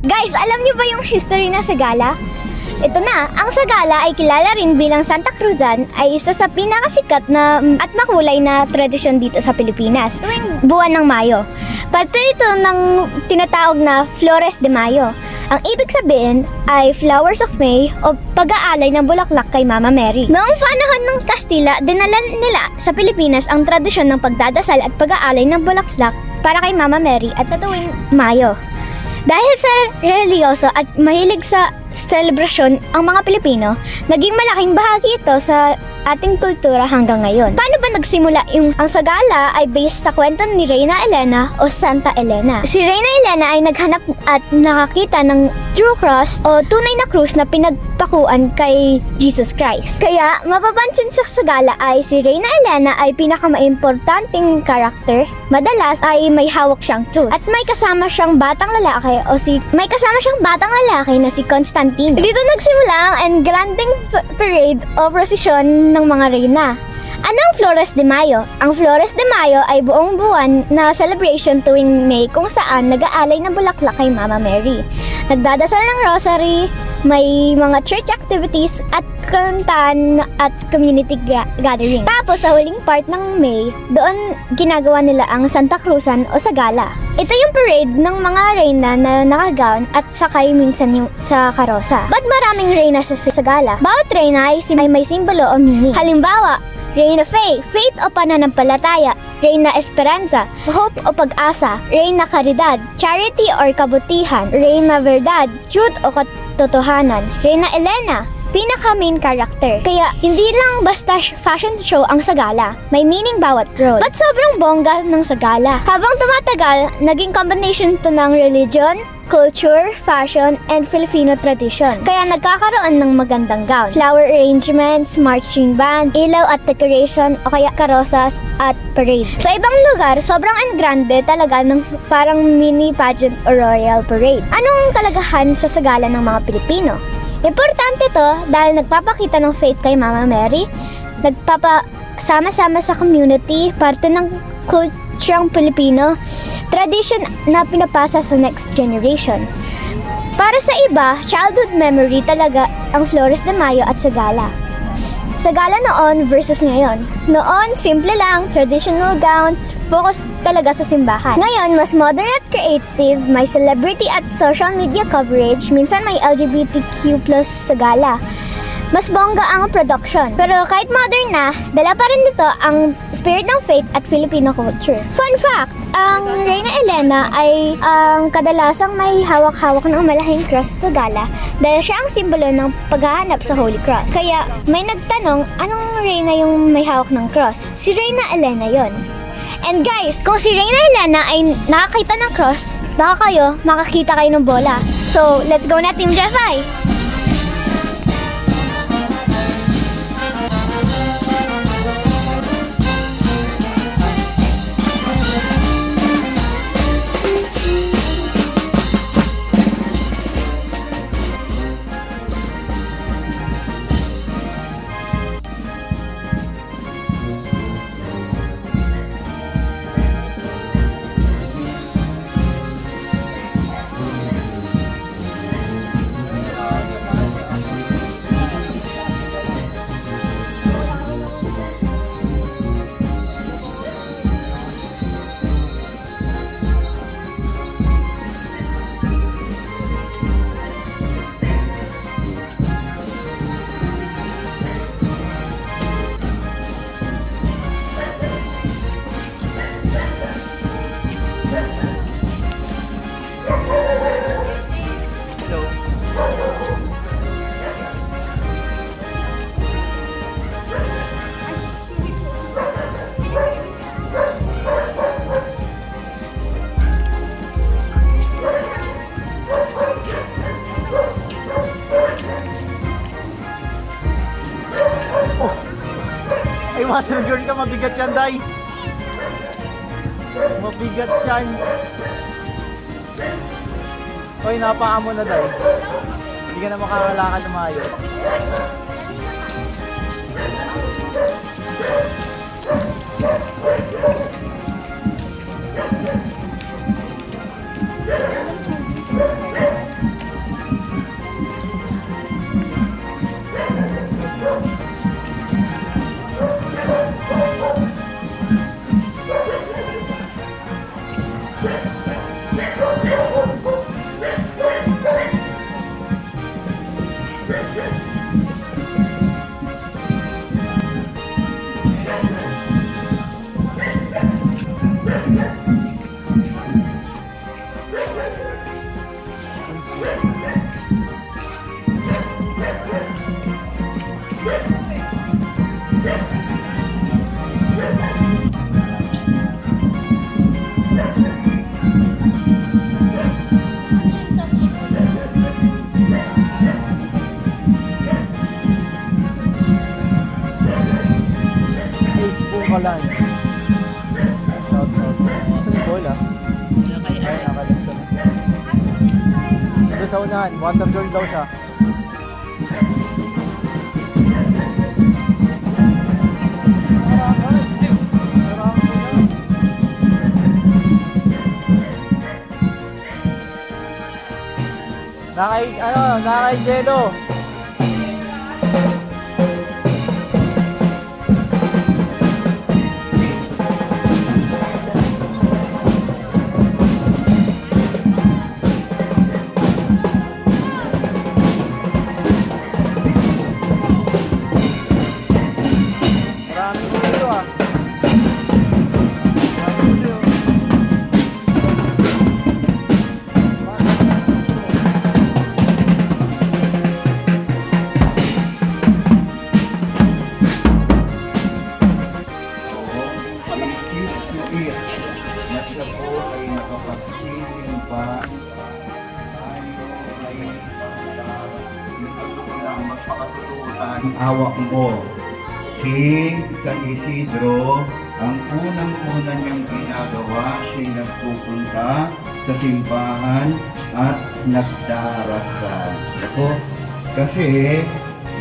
Guys, alam niyo ba yung history ng Sagala? Ito na, ang Sagala ay kilala rin bilang Santa Cruzan ay isa sa pinakasikat na at makulay na tradisyon dito sa Pilipinas tuwing buwan ng Mayo. Parte ito ng tinatawag na Flores de Mayo. Ang ibig sabihin ay Flowers of May o pag-aalay ng bulaklak kay Mama Mary. Noong panahon ng Kastila, dinala nila sa Pilipinas ang tradisyon ng pagdadasal at pag-aalay ng bulaklak para kay Mama Mary at sa tuwing Mayo. Dahil sa religyoso at mahilig sa selebrasyon ang mga Pilipino, naging malaking bahagi ito sa ating kultura hanggang ngayon. Paano ba nagsimula ang Sagala ay based sa kwento ni Reyna Elena o Santa Elena. Si Reyna Elena ay naghanap at nakakita ng true cross o tunay na krus na pinagpakuan kay Jesus Christ. Kaya mapapansin sa Sagala ay si Reyna Elena ay pinakamaimportanteng karakter. Madalas ay may hawak siyang krus at may kasama siyang batang lalaki na si Constantine. Dito nagsimula ang engranding parade o prosesyon ng mga reyna. Ano ang Flores de Mayo? Ang Flores de Mayo ay buong buwan na celebration tuwing May kung saan nag-aalay ng bulaklak kay Mama Mary. Nagdadasal ng rosary, may mga church activities at kantahan at community gathering. Tapos sa huling part ng May, doon ginagawa nila ang Santa Cruzan o Sagala. Ito yung parade ng mga reyna na nakagown at sakay minsan yung sa karosa. Ba't maraming reyna sa Sagala? Bawat reyna ay may simbolo o meaning. Halimbawa, Reyna Faye, faith o pananampalataya. Reyna Esperanza, hope o pag-asa. Reyna Caridad, charity or kabutihan. Reyna Verdad, truth o katotohanan. Reyna Elena, pinaka-main character. Kaya hindi lang basta fashion show ang Sagala. May meaning bawat role. Ba't sobrang bongga ng Sagala? Habang tumatagal, naging combination to ng religion, culture, fashion, and Filipino tradition. Kaya nagkakaroon ng magandang gown, flower arrangements, marching band, ilaw at decoration, o kaya karosas at parade. Sa ibang lugar, sobrang engrande talaga ng parang mini pageant o royal parade. Anong kalagahan sa Sagala ng mga Pilipino? Importante to dahil nagpapakita ng faith kay Mama Mary, nagpapasama-sama sa community, parte ng kulturang Pilipino, tradition na pinapasa sa next generation. Para sa iba, childhood memory talaga ang Flores de Mayo at Sagala. Sagala noon versus ngayon. Noon, simple lang, traditional gowns, focus talaga sa simbahan. Ngayon, mas modern at creative, may celebrity at social media coverage, minsan may LGBTQ+ Sagala. Mas bongga ang production. Pero kahit modern na, dala pa rin nito ang spirit ng faith at Filipino culture. Fun fact, ang Reyna Elena ay kadalasang may hawak-hawak ng malaking cross sa Sagala dahil siya ang simbolo ng paghahanap sa Holy Cross. Kaya may nagtanong, anong Reyna yung may hawak ng cross? Si Reyna Elena yon. And guys, kung si Reyna Elena ay nakakita ng cross, baka kayo makakita kayo ng bola. So, let's go na Team Jeffy! Ay, water girl ka, mabigat yan, Day. Mabigat yan. Hoy, napaa mo na, Day. Hindi ka na makakalakad na maayos. Facebook ka lang. Shout out. Saan yung bola? Ay, nakalagsan. Doon sa unahan, water girl daw siya. Nakay Jello. Maraming video ah. Maraming video. Na siya po ay nakapagsisimba tayo ay lang magpakatulutan awa mo. Si San Isidro, ang unang-una niyang ginagawa, siya nagpupunta sa simbahan at nagdarasal. Ako, kasi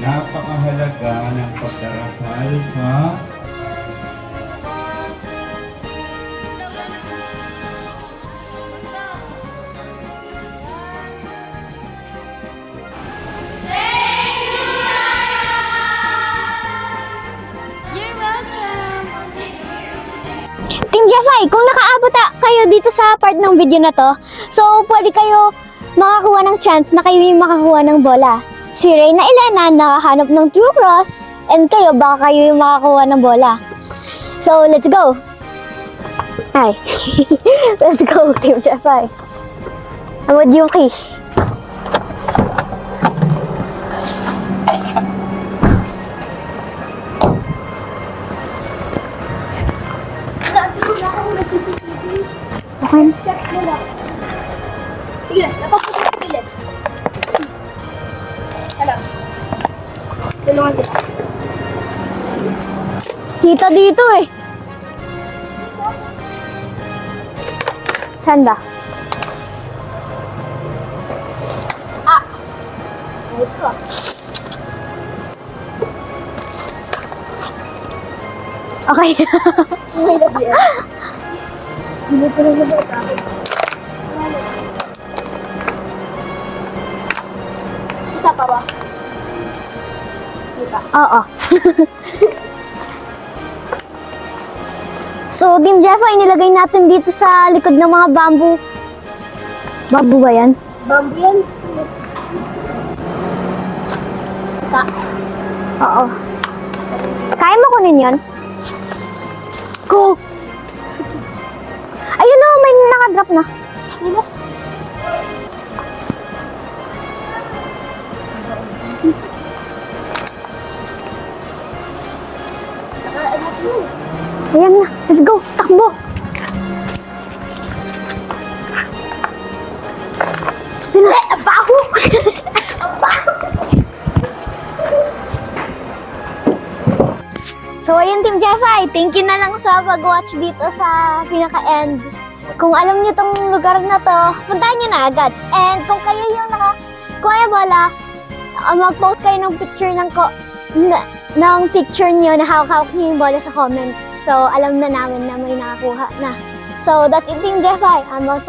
napakahalaga ng pagdarasal sa Team Jeffy, kung nakaabot kayo dito sa part ng video na to, so pwede kayo makakuha ng chance na kayo yung makakuha ng bola. Si Reyna Elena nakahanap ng True Cross, and kayo baka kayo yung makakuha ng bola. So let's go! Ay, let's go Team Jeffy. Awad yung key. Okay. Sige, napapunta sa pilit. Alam. Tulungan kita. Kita dito eh. Saan ba? Ito ah. Okay. May labi yan. Hindi ko na labi ito. Kita pa ba? Kita. Oo. So, Team Jeffy, nilagay natin dito sa likod ng mga bamboo. Bamboo ba yan? Bamboo yan. Ta. Oo. Kaya mo kunin yun? Go! Ayun na, may nakadrop na. Ano? Ayan na, let's go, takbo! Ayan na, abaho! So ayun Team Jeffy, thank you na lang sa pag-watch dito sa pinaka-end. Kung alam niyo tong lugar na to, puntahan niyo na agad. And kung kayo yung nakakuha bola, mag-post kayo ng picture ng picture niyo na hawak-hawak niyo yung bola sa comments. So alam na namin na may nakakuha na. So that's it Team Jeffy, I'm out.